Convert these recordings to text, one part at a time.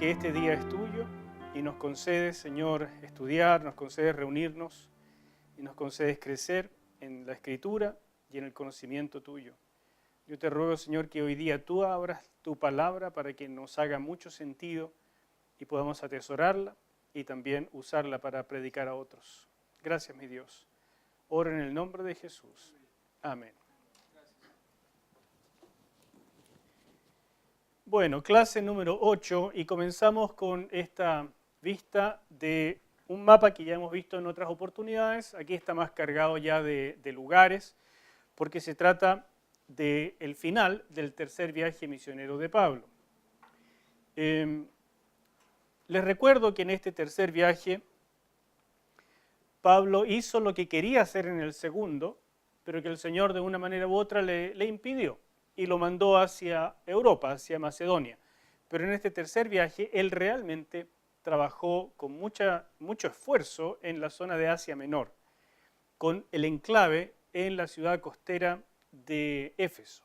que este día es tuyo y nos concedes, Señor, estudiar, nos concedes reunirnos y nos concedes crecer en la Escritura y en el conocimiento tuyo. Yo te ruego, Señor, que hoy día tú abras tu palabra para que nos haga mucho sentido y podamos atesorarla y también usarla para predicar a otros. Gracias, mi Dios. Oro en el nombre de Jesús. Amén. Bueno, clase número 8 y comenzamos con esta vista de un mapa que ya hemos visto en otras oportunidades. Aquí está más cargado ya de lugares porque se trata del final del tercer viaje misionero de Pablo. Les recuerdo que en este tercer viaje Pablo hizo lo que quería hacer en el segundo, pero que el Señor de una manera u otra le impidió y lo mandó hacia Europa, hacia Macedonia. Pero en este tercer viaje él realmente trabajó con mucho esfuerzo en la zona de Asia Menor, con el enclave en la ciudad costera de Éfeso.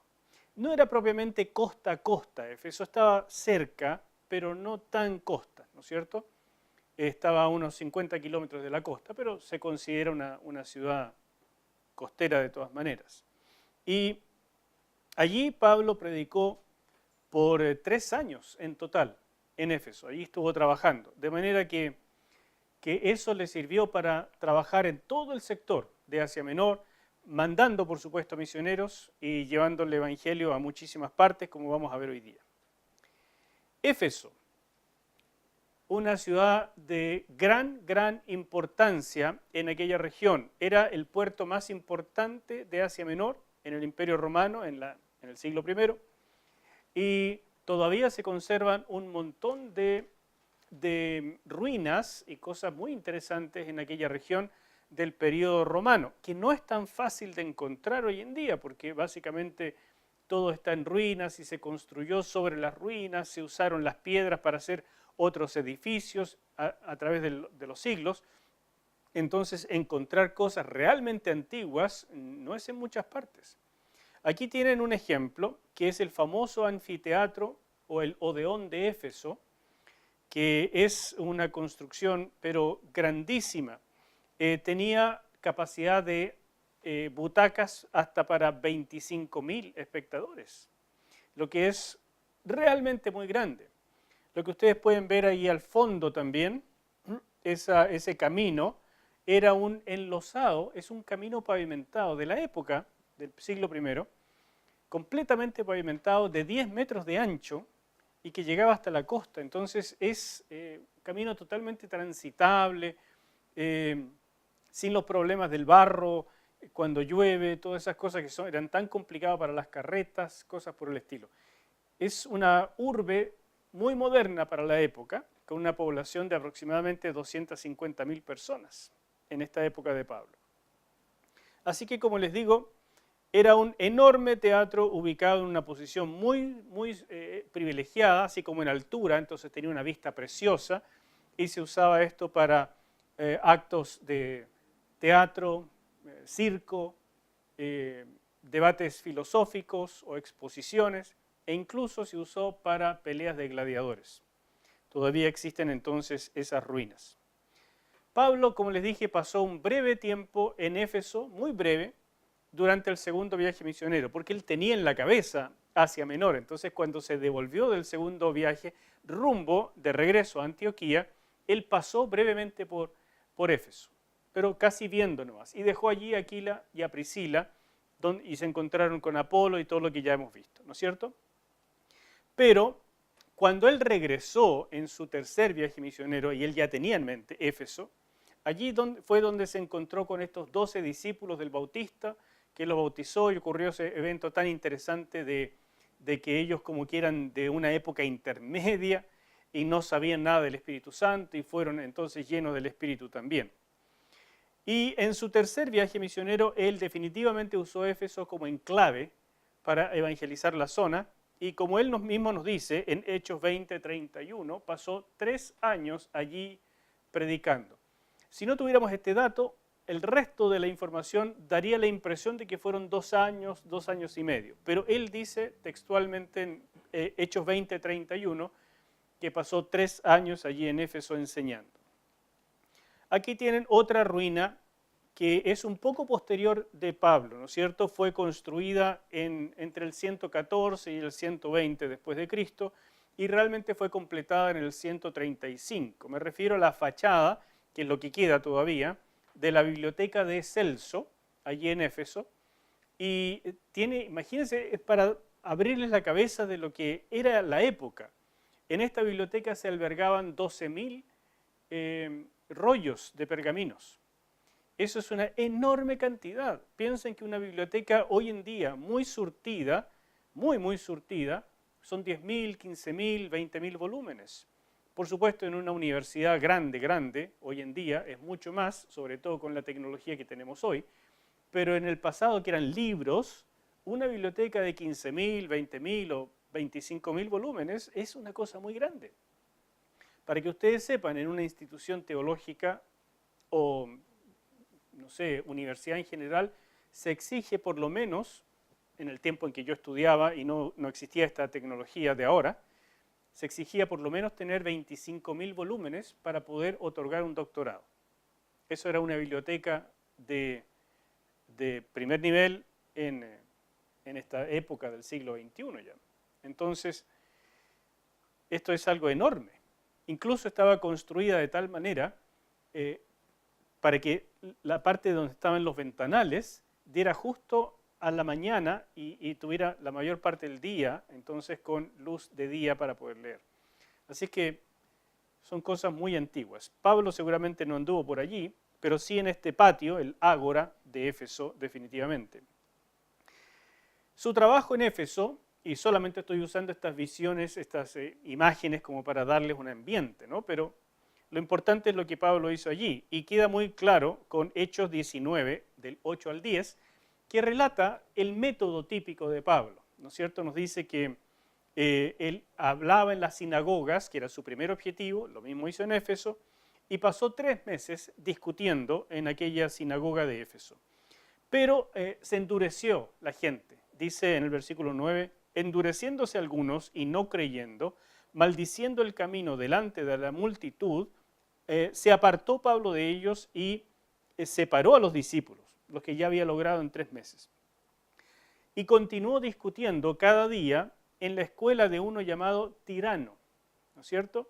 No era propiamente costa a costa, Éfeso estaba cerca, pero no tan costa, ¿no es cierto? Estaba a unos 50 kilómetros de la costa, pero se considera una ciudad costera de todas maneras. Y allí Pablo predicó por 3 años en total en Éfeso, allí estuvo trabajando, de manera que eso le sirvió para trabajar en todo el sector de Asia Menor, mandando por supuesto misioneros y llevando el evangelio a muchísimas partes, como vamos a ver hoy día. Éfeso, una ciudad de gran importancia en aquella región, era el puerto más importante de Asia Menor en el Imperio Romano en el siglo I, y todavía se conservan un montón de ruinas y cosas muy interesantes en aquella región del periodo romano, que no es tan fácil de encontrar hoy en día, porque básicamente todo está en ruinas y se construyó sobre las ruinas, se usaron las piedras para hacer otros edificios a través de los siglos. Entonces, encontrar cosas realmente antiguas no es en muchas partes. Aquí tienen un ejemplo, que es el famoso anfiteatro o el Odeón de Éfeso, que es una construcción, pero grandísima. Tenía capacidad de butacas hasta para 25.000 espectadores, lo que es realmente muy grande. Lo que ustedes pueden ver ahí al fondo también, ese camino, era un enlosado, es un camino pavimentado de la época del siglo I, completamente pavimentado de 10 metros de ancho y que llegaba hasta la costa. Entonces es un camino totalmente transitable, sin los problemas del barro, cuando llueve, todas esas cosas que eran tan complicadas para las carretas, cosas por el estilo. Es una urbe muy moderna para la época, con una población de aproximadamente 250.000 personas en esta época de Pablo. Así que, como les digo, era un enorme teatro ubicado en una posición muy privilegiada, así como en altura, entonces tenía una vista preciosa y se usaba esto para actos de teatro, circo, debates filosóficos o exposiciones, e incluso se usó para peleas de gladiadores. Todavía existen entonces esas ruinas. Pablo, como les dije, pasó un breve tiempo en Éfeso, muy breve, durante el segundo viaje misionero, porque él tenía en la cabeza Asia Menor. Entonces, cuando se devolvió del segundo viaje, rumbo de regreso a Antioquía, él pasó brevemente por Éfeso, pero casi viendo nomás, y dejó allí a Aquila y a Priscila, y se encontraron con Apolo y todo lo que ya hemos visto, ¿no es cierto? Pero cuando él regresó en su tercer viaje misionero, y él ya tenía en mente Éfeso, allí fue donde se encontró con estos 12 discípulos del Bautista, que los bautizó, y ocurrió ese evento tan interesante de que ellos como que eran de una época intermedia y no sabían nada del Espíritu Santo y fueron entonces llenos del Espíritu también. Y en su tercer viaje misionero, él definitivamente usó Éfeso como enclave para evangelizar la zona, y como él mismo nos dice, en Hechos 20:31, pasó 3 años allí predicando. Si no tuviéramos este dato, el resto de la información daría la impresión de que fueron 2 años, 2 años y medio. Pero él dice textualmente en Hechos 20:31 que pasó 3 años allí en Éfeso enseñando. Aquí tienen otra ruina que es un poco posterior de Pablo, ¿no es cierto? Fue construida entre el 114 y el 120 después de Cristo y realmente fue completada en el 135. Me refiero a la fachada, que es lo que queda todavía, de la biblioteca de Celso, allí en Éfeso, y tiene, imagínense, es para abrirles la cabeza de lo que era la época. En esta biblioteca se albergaban 12.000 rollos de pergaminos. Eso es una enorme cantidad. Piensen que una biblioteca hoy en día muy surtida, muy surtida, son 10.000, 15.000, 20.000 volúmenes. Por supuesto, en una universidad grande, hoy en día es mucho más, sobre todo con la tecnología que tenemos hoy, pero en el pasado, que eran libros, una biblioteca de 15.000, 20.000 o 25.000 volúmenes es una cosa muy grande. Para que ustedes sepan, en una institución teológica o, no sé, universidad en general, se exige por lo menos, en el tiempo en que yo estudiaba y no existía esta tecnología de ahora, se exigía por lo menos tener 25.000 volúmenes para poder otorgar un doctorado. Eso era una biblioteca de primer nivel en esta época del siglo XXI ya. Entonces, esto es algo enorme. Incluso estaba construida de tal manera para que la parte donde estaban los ventanales diera justo a la mañana y tuviera la mayor parte del día, entonces con luz de día para poder leer. Así que son cosas muy antiguas. Pablo seguramente no anduvo por allí, pero sí en este patio, el Ágora de Éfeso, definitivamente. Su trabajo en Éfeso, y solamente estoy usando estas visiones, estas imágenes como para darles un ambiente, ¿no? Pero lo importante es lo que Pablo hizo allí, y queda muy claro con Hechos 19, del 8 al 10, que relata el método típico de Pablo, ¿no es cierto? Nos dice que él hablaba en las sinagogas, que era su primer objetivo, lo mismo hizo en Éfeso, y pasó 3 meses discutiendo en aquella sinagoga de Éfeso. Pero se endureció la gente, dice en el versículo 9, endureciéndose algunos y no creyendo, maldiciendo el camino delante de la multitud, se apartó Pablo de ellos y separó a los discípulos, los que ya había logrado en 3 meses. Y continuó discutiendo cada día en la escuela de uno llamado Tirano, ¿no es cierto?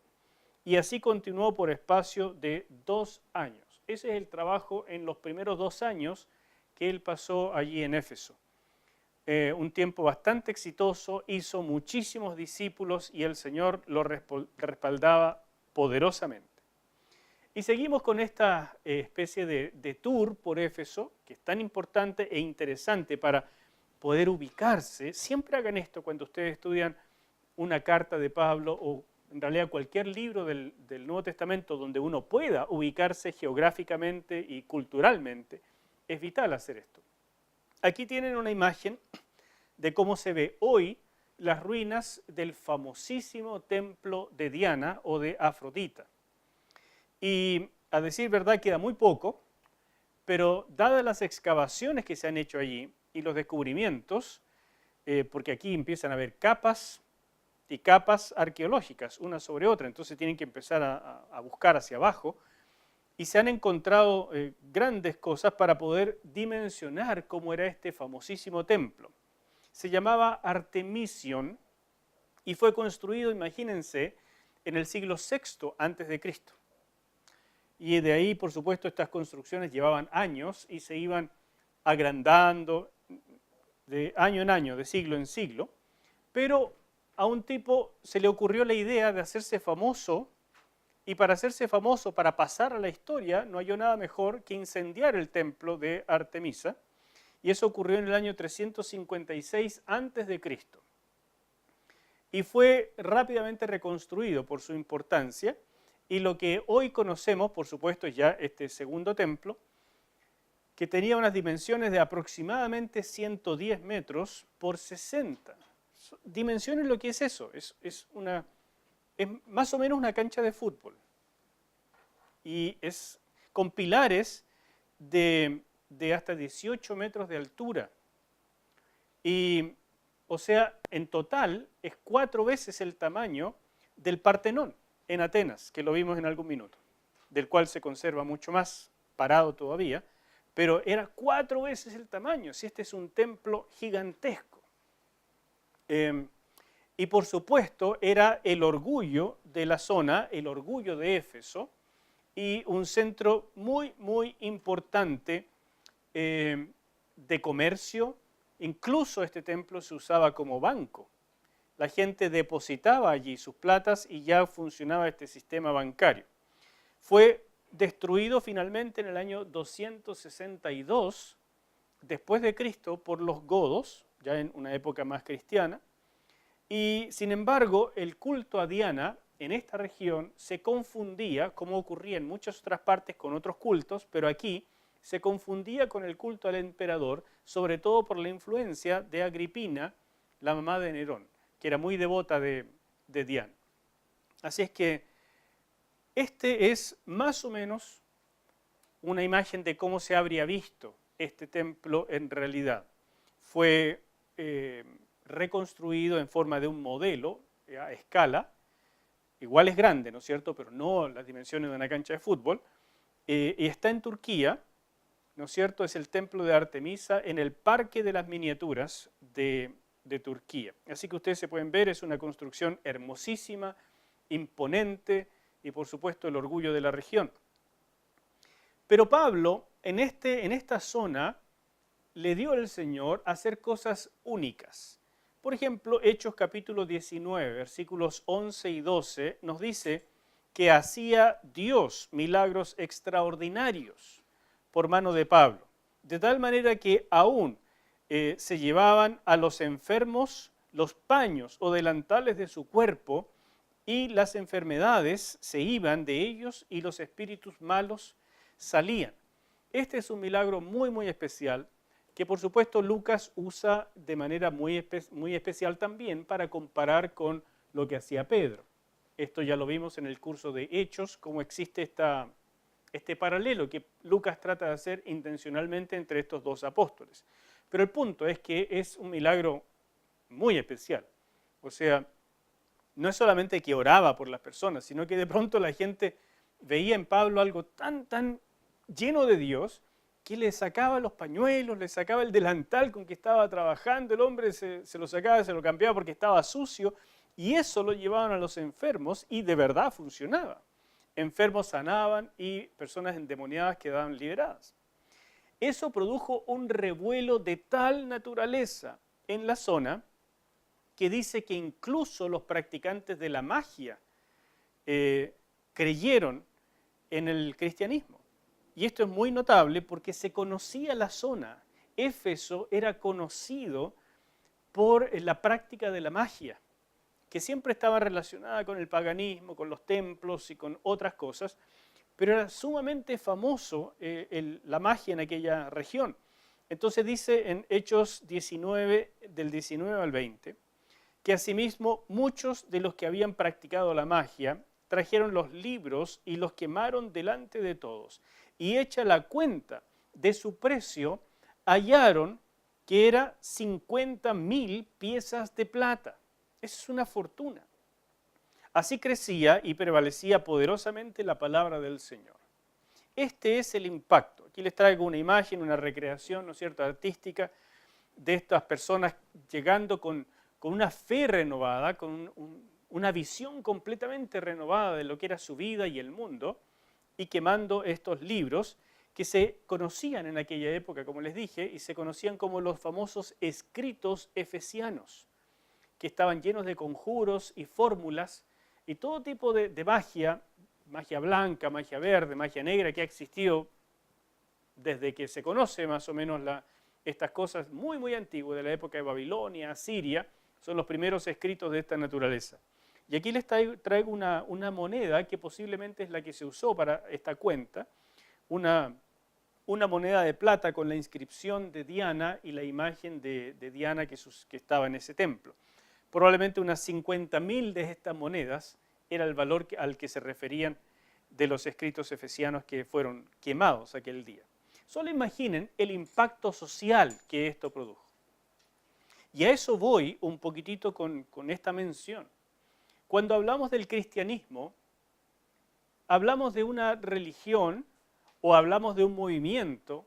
Y así continuó por espacio de 2 años. Ese es el trabajo en los primeros 2 años que él pasó allí en Éfeso. Un tiempo bastante exitoso, hizo muchísimos discípulos y el Señor lo respaldaba poderosamente. Y seguimos con esta especie de tour por Éfeso, que es tan importante e interesante para poder ubicarse. Siempre hagan esto cuando ustedes estudian una carta de Pablo o en realidad cualquier libro del Nuevo Testamento donde uno pueda ubicarse geográficamente y culturalmente. Es vital hacer esto. Aquí tienen una imagen de cómo se ve hoy las ruinas del famosísimo templo de Diana o de Afrodita. Y a decir verdad queda muy poco, pero dadas las excavaciones que se han hecho allí y los descubrimientos, porque aquí empiezan a haber capas y capas arqueológicas, una sobre otra, entonces tienen que empezar a buscar hacia abajo, y se han encontrado grandes cosas para poder dimensionar cómo era este famosísimo templo. Se llamaba Artemision y fue construido, imagínense, en el siglo VI antes de Cristo. Y de ahí, por supuesto, estas construcciones llevaban años y se iban agrandando de año en año, de siglo en siglo, pero a un tipo se le ocurrió la idea de hacerse famoso, y para hacerse famoso, para pasar a la historia, no halló nada mejor que incendiar el templo de Artemisa, y eso ocurrió en el año 356 a.C. Y fue rápidamente reconstruido por su importancia, y lo que hoy conocemos, por supuesto, es ya este segundo templo, que tenía unas dimensiones de aproximadamente 110 metros por 60. Dimensiones, lo que es eso, es más o menos una cancha de fútbol. Y es con pilares de hasta 18 metros de altura. Y, o sea, en total es 4 veces el tamaño del Partenón en Atenas, que lo vimos en algún minuto, del cual se conserva mucho más parado todavía, pero era 4 veces el tamaño, si este es un templo gigantesco. Y por supuesto era el orgullo de la zona, el orgullo de Éfeso, y un centro muy, muy importante de comercio. Incluso este templo se usaba como banco. La gente depositaba allí sus platas y ya funcionaba este sistema bancario. Fue destruido finalmente en el año 262 después de Cristo por los godos, ya en una época más cristiana, y sin embargo el culto a Diana en esta región se confundía, como ocurría en muchas otras partes con otros cultos, pero aquí se confundía con el culto al emperador, sobre todo por la influencia de Agripina, la mamá de Nerón, que era muy devota de Diana. Así es que este es más o menos una imagen de cómo se habría visto este templo en realidad. Fue reconstruido en forma de un modelo a escala, igual es grande, ¿no es cierto?, pero no las dimensiones de una cancha de fútbol, y está en Turquía, ¿no es cierto?, es el templo de Artemisa en el Parque de las Miniaturas de Turquía. Así que ustedes se pueden ver, es una construcción hermosísima, imponente y por supuesto el orgullo de la región. Pero Pablo, en esta zona, le dio al Señor a hacer cosas únicas. Por ejemplo, Hechos capítulo 19, versículos 11 y 12, nos dice que hacía Dios milagros extraordinarios por mano de Pablo, de tal manera que aún se llevaban a los enfermos los paños o delantales de su cuerpo y las enfermedades se iban de ellos y los espíritus malos salían. Este es un milagro muy, muy especial que por supuesto Lucas usa de manera muy especial también para comparar con lo que hacía Pedro. Esto ya lo vimos en el curso de Hechos, cómo existe este paralelo que Lucas trata de hacer intencionalmente entre estos dos apóstoles. Pero el punto es que es un milagro muy especial. O sea, no es solamente que oraba por las personas, sino que de pronto la gente veía en Pablo algo tan lleno de Dios, que le sacaba los pañuelos, le sacaba el delantal con que estaba trabajando, el hombre se lo sacaba, se lo cambiaba porque estaba sucio, y eso lo llevaban a los enfermos y de verdad funcionaba. Enfermos sanaban y personas endemoniadas quedaban liberadas. Eso produjo un revuelo de tal naturaleza en la zona que dice que incluso los practicantes de la magia creyeron en el cristianismo. Y esto es muy notable porque se conocía la zona. Éfeso era conocido por la práctica de la magia, que siempre estaba relacionada con el paganismo, con los templos y con otras cosas, pero era sumamente famoso la magia en aquella región. Entonces dice en Hechos 19, del 19 al 20, que asimismo muchos de los que habían practicado la magia trajeron los libros y los quemaron delante de todos. Y hecha la cuenta de su precio, hallaron que era 50.000 piezas de plata. Eso es una fortuna. Así crecía y prevalecía poderosamente la palabra del Señor. Este es el impacto. Aquí les traigo una imagen, una recreación, ¿no es cierto?, artística de estas personas llegando con una fe renovada, con una visión completamente renovada de lo que era su vida y el mundo, y quemando estos libros que se conocían en aquella época, como les dije, y se conocían como los famosos escritos efesianos, que estaban llenos de conjuros y fórmulas y todo tipo de magia, magia blanca, magia verde, magia negra, que ha existido desde que se conoce más o menos estas cosas muy, muy antiguas, de la época de Babilonia, Asiria, son los primeros escritos de esta naturaleza. Y aquí les traigo una moneda que posiblemente es la que se usó para esta cuenta, una moneda de plata con la inscripción de Diana y la imagen de Diana que estaba en ese templo. Probablemente unas 50.000 de estas monedas era el valor al que se referían de los escritos efesianos que fueron quemados aquel día. Solo imaginen el impacto social que esto produjo. Y a eso voy un poquitito con esta mención. cuando hablamos del cristianismo, hablamos de una religión, o hablamos de un movimiento,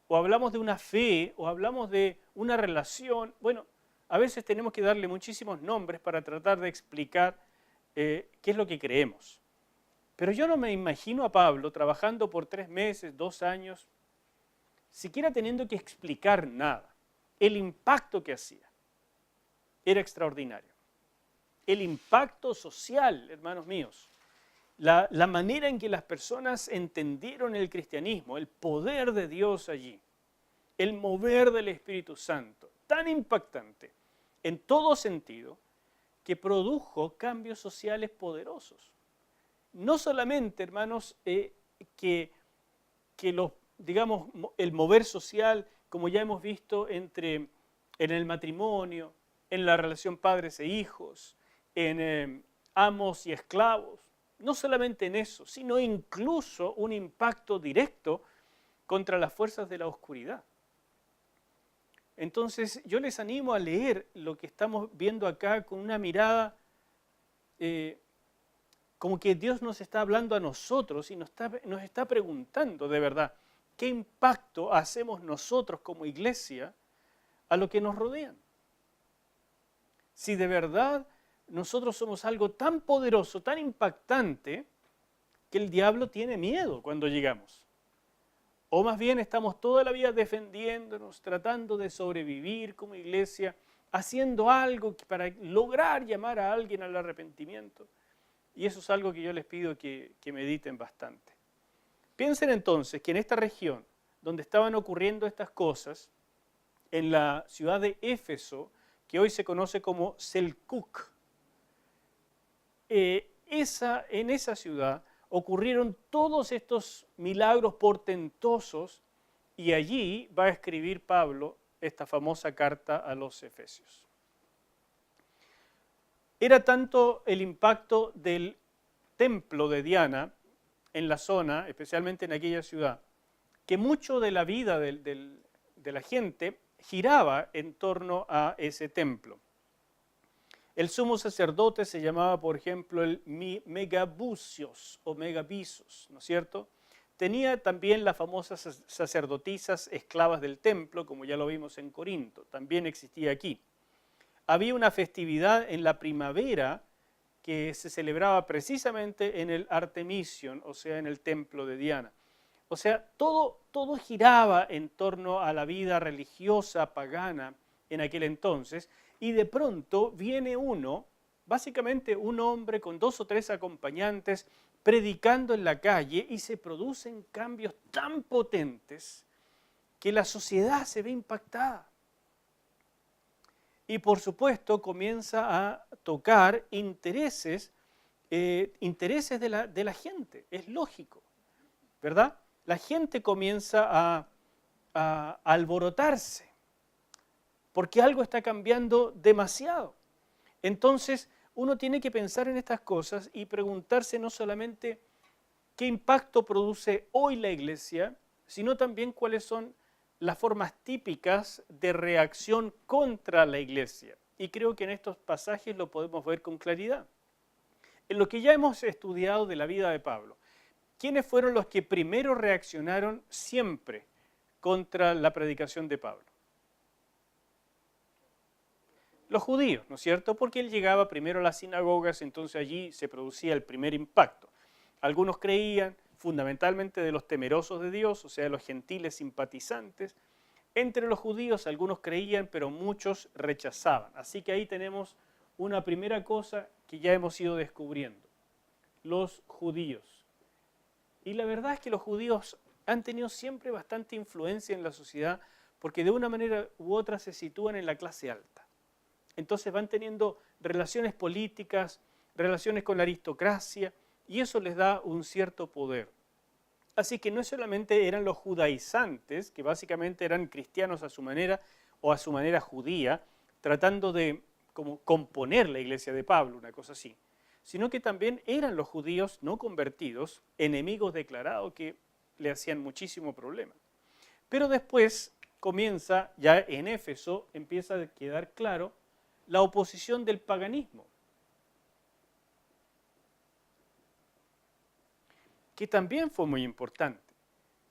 o hablamos de una fe, o hablamos de una relación. Bueno, a veces tenemos que darle muchísimos nombres para tratar de explicar qué es lo que creemos. Pero yo no me imagino a Pablo trabajando por 3 meses, 2 años, siquiera teniendo que explicar nada. El impacto que hacía era extraordinario. El impacto social, hermanos míos, la manera en que las personas entendieron el cristianismo, el poder de Dios allí, el mover del Espíritu Santo, tan impactante en todo sentido, que produjo cambios sociales poderosos. No solamente, hermanos, que los, digamos, el mover social, como ya hemos visto en el matrimonio, en la relación padres e hijos, en amos y esclavos, no solamente en eso, sino incluso un impacto directo contra las fuerzas de la oscuridad. Entonces, yo les animo a leer lo que estamos viendo acá con una mirada como que Dios nos está hablando a nosotros y nos está preguntando de verdad, ¿qué impacto hacemos nosotros como iglesia a lo que nos rodean? Si de verdad nosotros somos algo tan poderoso, tan impactante, que el diablo tiene miedo cuando llegamos. O más bien estamos toda la vida defendiéndonos, tratando de sobrevivir como iglesia, haciendo algo para lograr llamar a alguien al arrepentimiento. Y eso es algo que yo les pido que mediten bastante. Piensen entonces que en esta región donde estaban ocurriendo estas cosas, en la ciudad de Éfeso, que hoy se conoce como Selkuk, en esa ciudad ocurrieron todos estos milagros portentosos y allí va a escribir Pablo esta famosa carta a los Efesios. Era tanto el impacto del templo de Diana en la zona, especialmente en aquella ciudad, que mucho de la vida de la gente giraba en torno a ese templo. El sumo sacerdote se llamaba, por ejemplo, el Megabusios o Megabisos, ¿no es cierto? Tenía también las famosas sacerdotisas esclavas del templo, como ya lo vimos en Corinto, también existía aquí. Había una festividad en la primavera que se celebraba precisamente en el Artemision, o sea, en el templo de Diana. O sea, todo giraba en torno a la vida religiosa pagana en aquel entonces, y de pronto viene básicamente un hombre con 2 o 3 acompañantes, predicando en la calle, y se producen cambios tan potentes que la sociedad se ve impactada. Y por supuesto comienza a tocar intereses de la gente, es lógico, ¿verdad? La gente comienza a alborotarse, porque algo está cambiando demasiado. Entonces, uno tiene que pensar en estas cosas y preguntarse no solamente qué impacto produce hoy la iglesia, sino también cuáles son las formas típicas de reacción contra la iglesia. Y creo que en estos pasajes lo podemos ver con claridad. En lo que ya hemos estudiado de la vida de Pablo, ¿quiénes fueron los que primero reaccionaron siempre contra la predicación de Pablo? Los judíos, ¿no es cierto? Porque él llegaba primero a las sinagogas, entonces allí se producía el primer impacto. Algunos creían, fundamentalmente de los temerosos de Dios, o sea, de los gentiles simpatizantes. Entre los judíos algunos creían, pero muchos rechazaban. Así que ahí tenemos una primera cosa que ya hemos ido descubriendo. Los judíos. Y la verdad es que los judíos han tenido siempre bastante influencia en la sociedad porque de una manera u otra se sitúan en la clase alta. Entonces van teniendo relaciones políticas, relaciones con la aristocracia, y eso les da un cierto poder. Así que no solamente eran los judaizantes, que básicamente eran cristianos a su manera o a su manera judía, tratando de como componer la iglesia de Pablo, una cosa así, sino que también eran los judíos no convertidos, enemigos declarados que le hacían muchísimo problema. Pero después comienza, ya en Éfeso, empieza a quedar claro la oposición del paganismo. que también fue muy importante.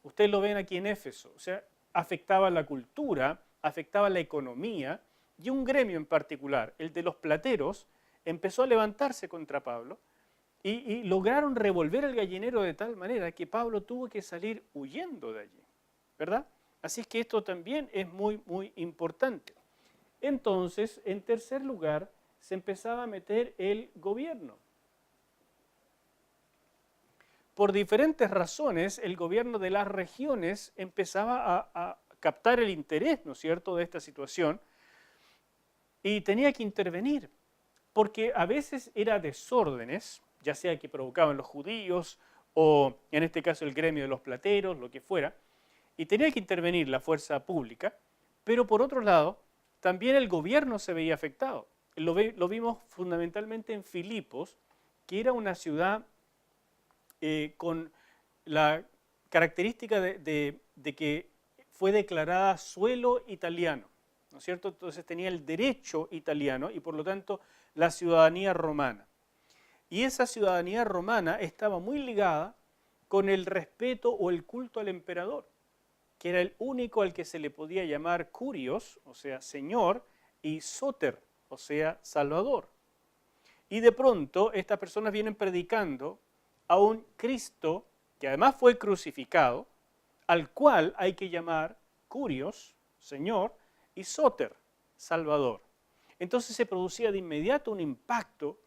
Ustedes lo ven aquí en Éfeso, o sea, afectaba la cultura, afectaba la economía, y un gremio en particular, el de los plateros, empezó a levantarse contra Pablo y lograron revolver el gallinero de tal manera que Pablo tuvo que salir huyendo de allí, ¿verdad? Así es que esto también es muy, muy importante. Entonces, en tercer lugar, se empezaba a meter el gobierno. Por diferentes razones, el gobierno de las regiones empezaba a captar el interés, ¿no es cierto?, de esta situación y tenía que intervenir, porque a veces era desórdenes, ya sea que provocaban los judíos o en este caso el gremio de los plateros, lo que fuera, y tenía que intervenir la fuerza pública, pero por otro lado, también el gobierno se veía afectado. Lo vimos fundamentalmente en Filipos, que era una ciudad con la característica de que fue declarada suelo italiano, ¿no es cierto? Entonces tenía el derecho italiano y por lo tanto la ciudadanía romana. Y esa ciudadanía romana estaba muy ligada con el respeto o el culto al emperador, que era el único al que se le podía llamar curios, o sea, señor, y soter, o sea, salvador. Y de pronto estas personas vienen predicando a un Cristo que además fue crucificado, al cual hay que llamar curios, señor, y soter, salvador. Entonces se producía de inmediato un impacto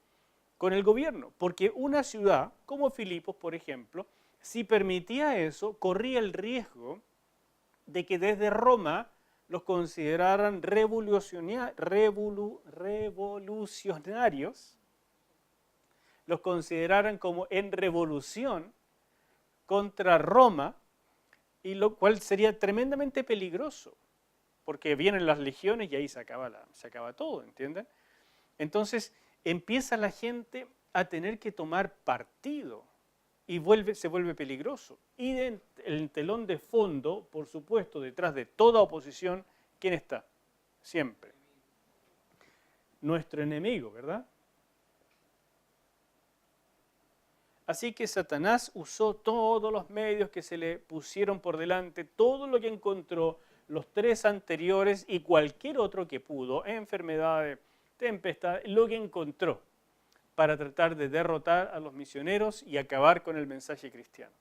con el gobierno, porque una ciudad como Filipos, por ejemplo, si permitía eso, corría el riesgo de que desde Roma los consideraran revolucionarios, los consideraran como en revolución contra Roma, y lo cual sería tremendamente peligroso, porque vienen las legiones y ahí se acaba todo, ¿entienden? Entonces empieza la gente a tener que tomar partido y se vuelve peligroso. Y el telón de fondo, por supuesto, detrás de toda oposición, ¿quién está? Siempre. Nuestro enemigo, ¿verdad? Así que Satanás usó todos los medios que se le pusieron por delante, todo lo que encontró, los tres anteriores y cualquier otro que pudo, enfermedades, tempestades, lo que encontró para tratar de derrotar a los misioneros y acabar con el mensaje cristiano.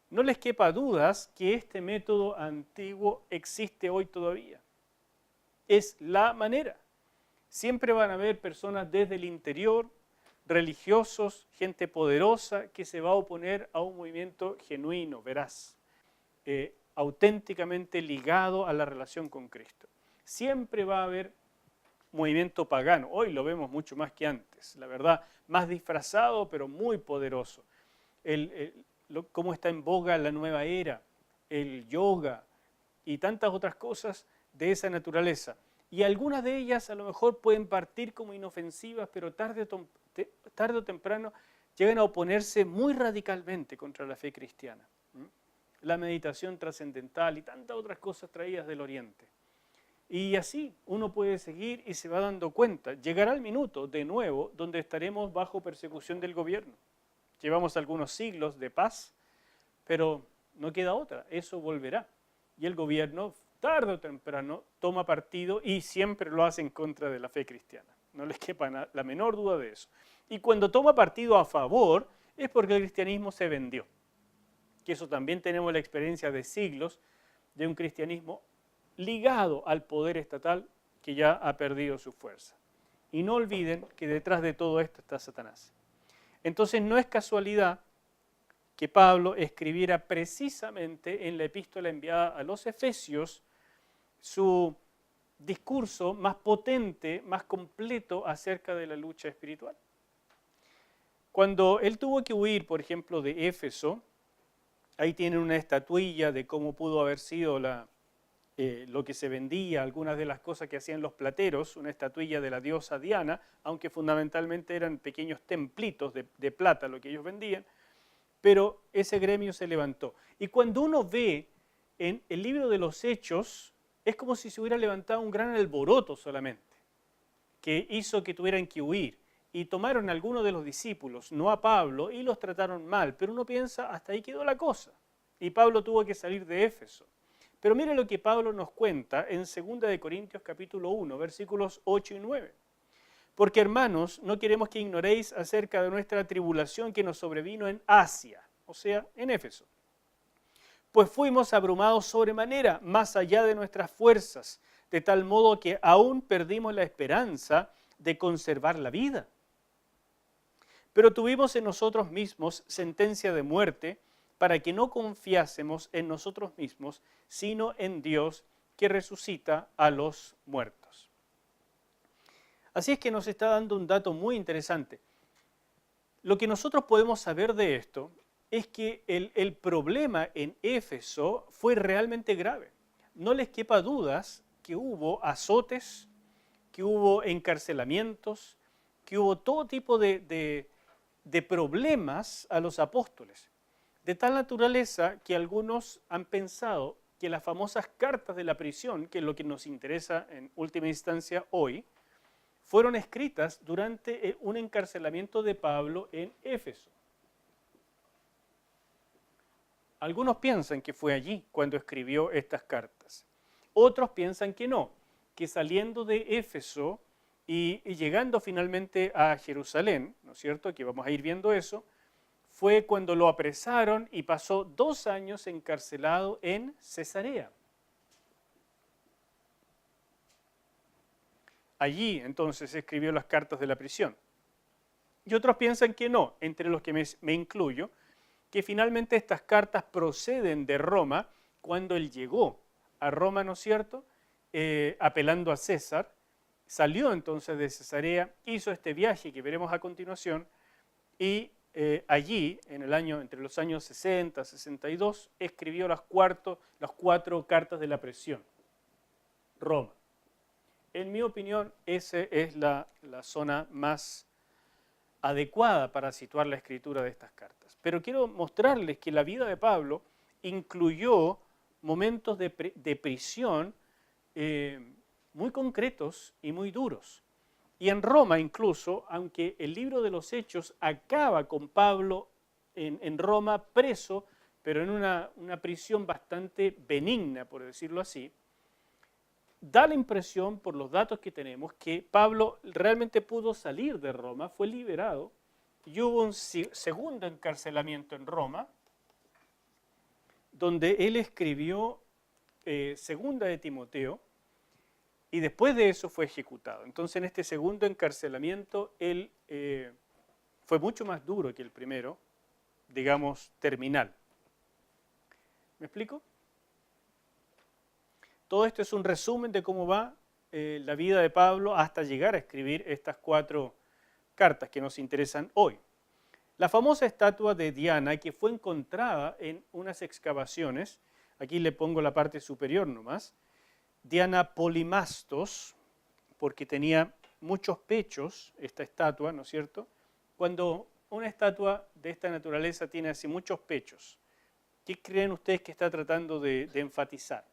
No les quepa dudas que este método antiguo existe hoy todavía. Es la manera. Siempre van a haber personas desde el interior, religiosos, gente poderosa que se va a oponer a un movimiento genuino, veraz, auténticamente ligado a la relación con Cristo. Siempre va a haber movimiento pagano, hoy lo vemos mucho más que antes, la verdad, más disfrazado pero muy poderoso. Cómo está en boga la nueva era, el yoga y tantas otras cosas de esa naturaleza. Y algunas de ellas a lo mejor pueden partir como inofensivas, pero tarde o temprano llegan a oponerse muy radicalmente contra la fe cristiana. La meditación trascendental y tantas otras cosas traídas del Oriente. Y así uno puede seguir y se va dando cuenta. Llegará el minuto, de nuevo, donde estaremos bajo persecución del gobierno. Llevamos algunos siglos de paz, pero no queda otra, eso volverá. Y el gobierno, tarde o temprano, toma partido y siempre lo hace en contra de la fe cristiana. No les quepa la menor duda de eso. Y cuando toma partido a favor, es porque el cristianismo se vendió. Que eso también tenemos la experiencia de siglos de un cristianismo ligado al poder estatal que ya ha perdido su fuerza. Y no olviden que detrás de todo esto está Satanás. Entonces no es casualidad que Pablo escribiera precisamente en la epístola enviada a los Efesios su discurso más potente, más completo acerca de la lucha espiritual. Cuando él tuvo que huir, por ejemplo, de Éfeso, ahí tienen una estatuilla de cómo pudo haber sido lo que se vendía, algunas de las cosas que hacían los plateros, una estatuilla de la diosa Diana, aunque fundamentalmente eran pequeños templitos de plata lo que ellos vendían, pero ese gremio se levantó. Y cuando uno ve en el libro de los Hechos, es como si se hubiera levantado un gran alboroto solamente, que hizo que tuvieran que huir. y tomaron a algunos de los discípulos, no a Pablo, y los trataron mal. Pero uno piensa, hasta ahí quedó la cosa. Y Pablo tuvo que salir de Éfeso. Pero mire lo que Pablo nos cuenta en 2 de Corintios capítulo 1, versículos 8 y 9. Porque, hermanos, no queremos que ignoréis acerca de nuestra tribulación que nos sobrevino en Asia, o sea, en Éfeso. Pues fuimos abrumados sobremanera, más allá de nuestras fuerzas, de tal modo que aún perdimos la esperanza de conservar la vida. Pero tuvimos en nosotros mismos sentencia de muerte, para que no confiásemos en nosotros mismos, sino en Dios que resucita a los muertos. Así es que nos está dando un dato muy interesante. Lo que nosotros podemos saber de esto es que el problema en Éfeso fue realmente grave. No les quepa dudas que hubo azotes, que hubo encarcelamientos, que hubo todo tipo de problemas a los apóstoles. De tal naturaleza que algunos han pensado que las famosas cartas de la prisión, que es lo que nos interesa en última instancia hoy, fueron escritas durante un encarcelamiento de Pablo en Éfeso. Algunos piensan que fue allí cuando escribió estas cartas. Otros piensan que no, que saliendo de Éfeso y llegando finalmente a Jerusalén, ¿no es cierto?, que vamos a ir viendo eso, fue cuando lo apresaron y pasó 2 años encarcelado en Cesarea. Allí entonces escribió las cartas de la prisión. Y otros piensan que no, entre los que me incluyo, que finalmente estas cartas proceden de Roma cuando él llegó a Roma, ¿no es cierto?, apelando a César, salió entonces de Cesarea, hizo este viaje que veremos a continuación y allí, entre los años 60 y 62, escribió las 4 cartas de la prisión, Roma. En mi opinión, esa es la zona más adecuada para situar la escritura de estas cartas. Pero quiero mostrarles que la vida de Pablo incluyó momentos de prisión muy concretos y muy duros. Y en Roma incluso, aunque el libro de los Hechos acaba con Pablo en Roma preso, pero en una prisión bastante benigna, por decirlo así, da la impresión, por los datos que tenemos, que Pablo realmente pudo salir de Roma, fue liberado, y hubo un segundo encarcelamiento en Roma, donde él escribió Segunda de Timoteo, y después de eso fue ejecutado. Entonces, en este segundo encarcelamiento, él fue mucho más duro que el primero, digamos, terminal. ¿Me explico? Todo esto es un resumen de cómo va la vida de Pablo hasta llegar a escribir estas 4 cartas que nos interesan hoy. La famosa estatua de Diana, que fue encontrada en unas excavaciones, aquí le pongo la parte superior nomás, Diana Polimastos, porque tenía muchos pechos esta estatua, ¿no es cierto? Cuando una estatua de esta naturaleza tiene así muchos pechos, ¿qué creen ustedes que está tratando de enfatizar?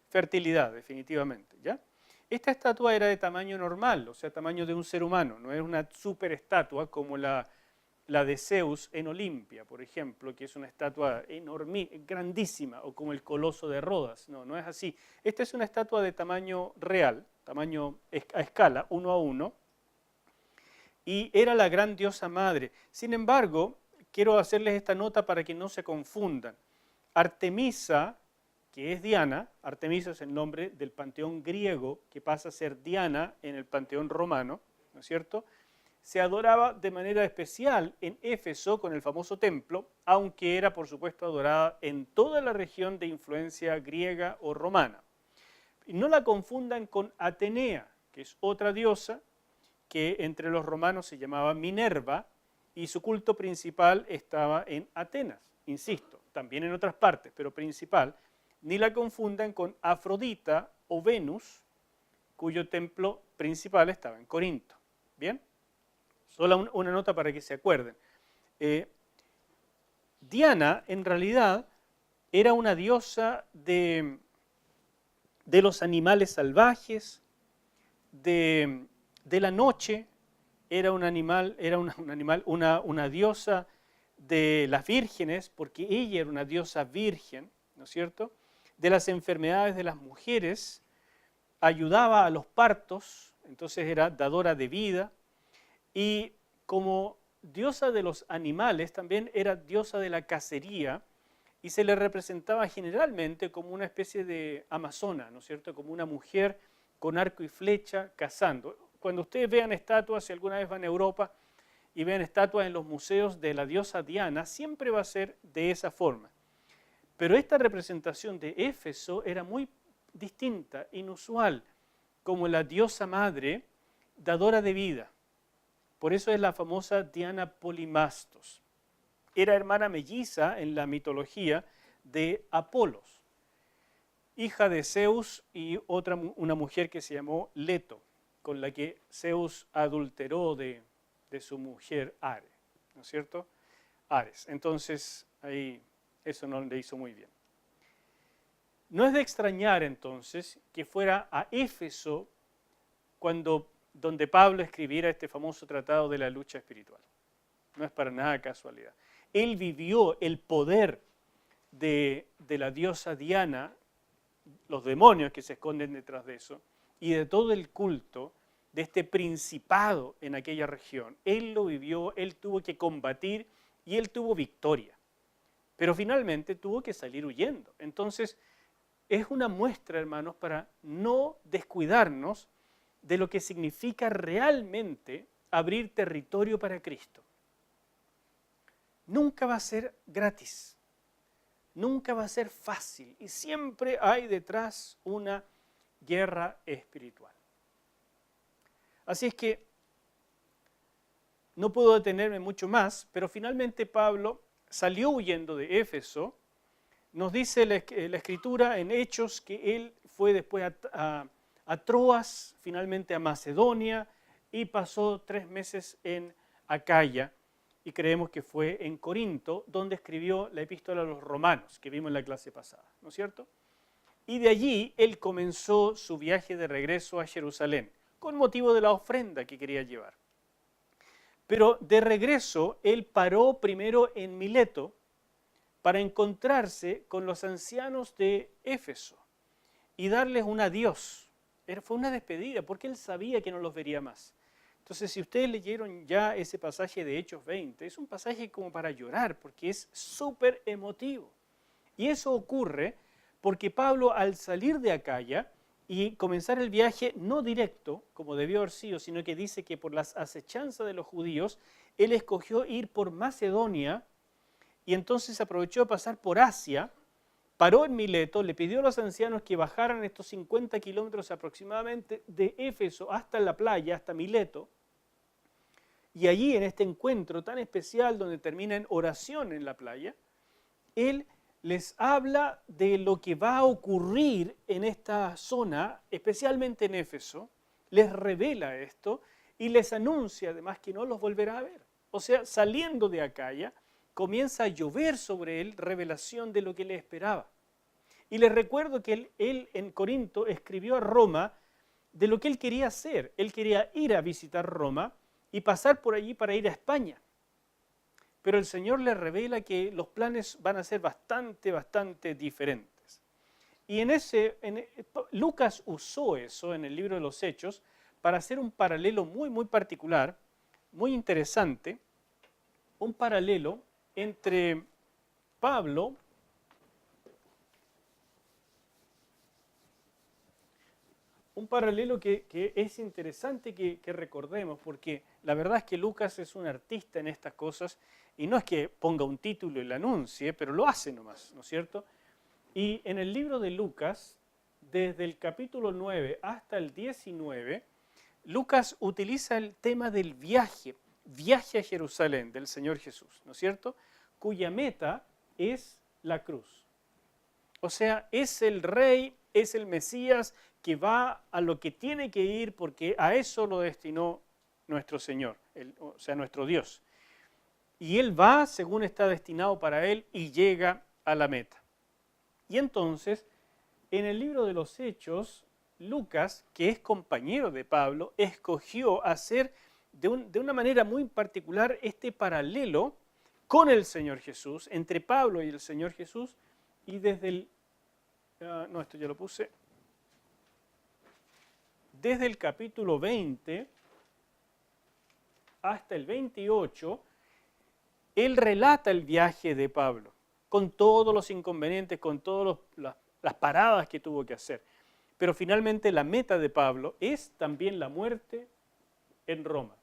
Fertilidad, definitivamente, ¿ya? Esta estatua era de tamaño normal, o sea, tamaño de un ser humano, no es una superestatua como la de Zeus en Olimpia, por ejemplo, que es una estatua enorme, grandísima, o como el Coloso de Rodas. No, no es así. Esta es una estatua de tamaño real, tamaño a escala, 1 a 1, y era la gran diosa madre. Sin embargo, quiero hacerles esta nota para que no se confundan. Artemisa, que es Diana, Artemisa es el nombre del panteón griego, que pasa a ser Diana en el panteón romano, ¿no es cierto?, se adoraba de manera especial en Éfeso con el famoso templo, aunque era por supuesto adorada en toda la región de influencia griega o romana. Y no la confundan con Atenea, que es otra diosa que entre los romanos se llamaba Minerva y su culto principal estaba en Atenas, insisto, también en otras partes, pero principal. Ni la confundan con Afrodita o Venus, cuyo templo principal estaba en Corinto. ¿Bien? Solo una nota para que se acuerden. Diana, en realidad, era una diosa de los animales salvajes, de la noche, era un animal, una diosa de las vírgenes, porque ella era una diosa virgen, ¿no es cierto? De las enfermedades de las mujeres, ayudaba a los partos, entonces era dadora de vida, y como diosa de los animales también era diosa de la cacería, y se le representaba generalmente como una especie de amazona, ¿no es cierto? Como una mujer con arco y flecha cazando. Cuando ustedes vean estatuas, si alguna vez van a Europa y vean estatuas en los museos de la diosa Diana, siempre va a ser de esa forma. Pero esta representación de Éfeso era muy distinta, inusual, como la diosa madre, dadora de vida. Por eso es la famosa Diana Polimastos. Era hermana melliza en la mitología de Apolos, hija de Zeus y una mujer que se llamó Leto, con la que Zeus adulteró de su mujer Ares, ¿no es cierto? Ares. Entonces, ahí eso no le hizo muy bien. No es de extrañar entonces que fuera a Éfeso donde Pablo escribiera este famoso tratado de la lucha espiritual. No es para nada casualidad. Él vivió el poder de la diosa Diana, los demonios que se esconden detrás de eso, y de todo el culto de este principado en aquella región. Él lo vivió, él tuvo que combatir y él tuvo victoria. Pero finalmente tuvo que salir huyendo. Entonces, es una muestra, hermanos, para no descuidarnos de lo que significa realmente abrir territorio para Cristo. Nunca va a ser gratis, nunca va a ser fácil y siempre hay detrás una guerra espiritual. Así es que no puedo detenerme mucho más, pero finalmente Pablo salió huyendo de Éfeso. Nos dice la Escritura en Hechos que él fue después a Troas, finalmente a Macedonia, y pasó 3 meses en Acaya, y creemos que fue en Corinto, donde escribió la epístola a los romanos, que vimos en la clase pasada, ¿no es cierto? Y de allí él comenzó su viaje de regreso a Jerusalén, con motivo de la ofrenda que quería llevar. Pero de regreso, él paró primero en Mileto para encontrarse con los ancianos de Éfeso y darles un adiós. Fue una despedida, porque él sabía que no los vería más. Entonces, si ustedes leyeron ya ese pasaje de Hechos 20, es un pasaje como para llorar, porque es súper emotivo. Y eso ocurre porque Pablo, al salir de Acaya y comenzar el viaje no directo, como debió haber sido, sino que dice que por las acechanzas de los judíos, él escogió ir por Macedonia y entonces aprovechó de pasar por Asia, paró en Mileto, le pidió a los ancianos que bajaran estos 50 kilómetros aproximadamente de Éfeso hasta la playa, hasta Mileto, y allí en este encuentro tan especial donde termina en oración en la playa, él les habla de lo que va a ocurrir en esta zona, especialmente en Éfeso, les revela esto y les anuncia además que no los volverá a ver. O sea, saliendo de Acaya, comienza a llover sobre él revelación de lo que le esperaba. Y les recuerdo que él en Corinto escribió a Roma de lo que él quería hacer. Él quería ir a visitar Roma y pasar por allí para ir a España. Pero el Señor le revela que los planes van a ser bastante diferentes. Y Lucas usó eso en el libro de los Hechos para hacer un paralelo muy particular, muy interesante, un paralelo entre Pablo un paralelo que es interesante que recordemos, porque la verdad es que Lucas es un artista en estas cosas, y no es que ponga un título y lo anuncie, pero lo hace nomás, ¿no es cierto? Y en el libro de Lucas, desde el capítulo 9 hasta el 19, Lucas utiliza el tema del viaje a Jerusalén del Señor Jesús, ¿no es cierto? Cuya meta es la cruz. O sea, es el rey, es el Mesías que va a lo que tiene que ir porque a eso lo destinó nuestro Señor, o sea, nuestro Dios. Y él va según está destinado para él y llega a la meta. Y entonces, en el libro de los Hechos, Lucas, que es compañero de Pablo, escogió hacer de una manera muy particular este paralelo con el Señor Jesús, entre Pablo y el Señor Jesús, y desde el, no, esto ya lo puse, desde el capítulo 20 hasta el 28, él relata el viaje de Pablo, con todos los inconvenientes, con todas las paradas que tuvo que hacer. Pero finalmente la meta de Pablo es también la muerte en Roma.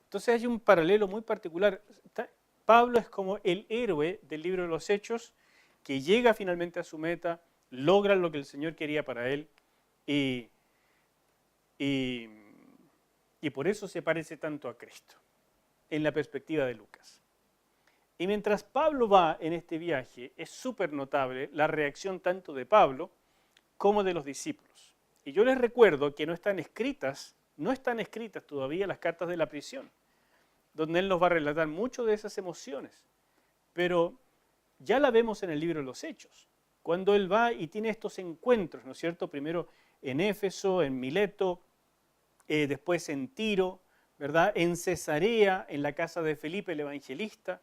Entonces hay un paralelo muy particular. Pablo es como el héroe del libro de los Hechos, que llega finalmente a su meta, logra lo que el Señor quería para él, y por eso se parece tanto a Cristo, en la perspectiva de Lucas. Y mientras Pablo va en este viaje, es súper notable la reacción tanto de Pablo como de los discípulos. Y yo les recuerdo que no están escritas todavía las cartas de la prisión, donde él nos va a relatar mucho de esas emociones. Pero ya la vemos en el libro de los Hechos, cuando él va y tiene estos encuentros, ¿no es cierto? Primero en Éfeso, en Mileto, después en Tiro, ¿verdad? En Cesarea, en la casa de Felipe el evangelista.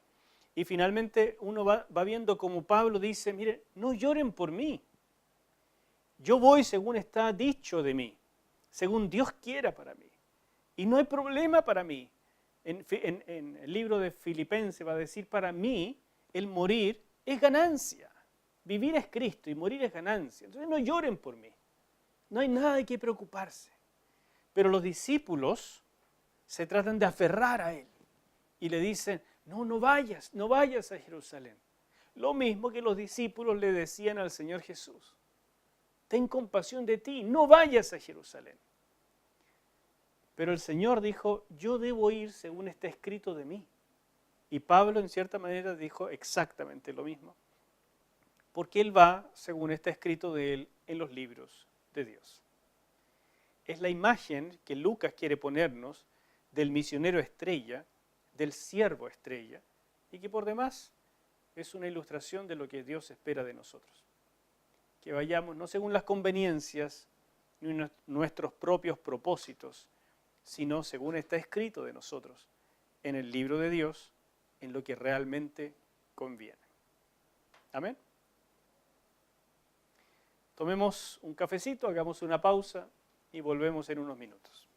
Y finalmente uno va viendo como Pablo dice, mire, no lloren por mí. Yo voy según está dicho de mí, según Dios quiera para mí. Y no hay problema para mí. En el libro de Filipenses va a decir, para mí el morir es ganancia. Vivir es Cristo y morir es ganancia. Entonces no lloren por mí. No hay nada de qué preocuparse. Pero los discípulos se tratan de aferrar a él y le dicen, no vayas a Jerusalén. Lo mismo que los discípulos le decían al Señor Jesús. Ten compasión de ti, no vayas a Jerusalén. Pero el Señor dijo, yo debo ir según está escrito de mí. Y Pablo en cierta manera dijo exactamente lo mismo. Porque él va según está escrito de él en los libros de Dios. Es la imagen que Lucas quiere ponernos del misionero estrella, del siervo estrella, y que por demás es una ilustración de lo que Dios espera de nosotros. Que vayamos no según las conveniencias ni nuestros propios propósitos, sino según está escrito de nosotros en el libro de Dios, en lo que realmente conviene. Amén. Tomemos un cafecito, hagamos una pausa y volvemos en unos minutos.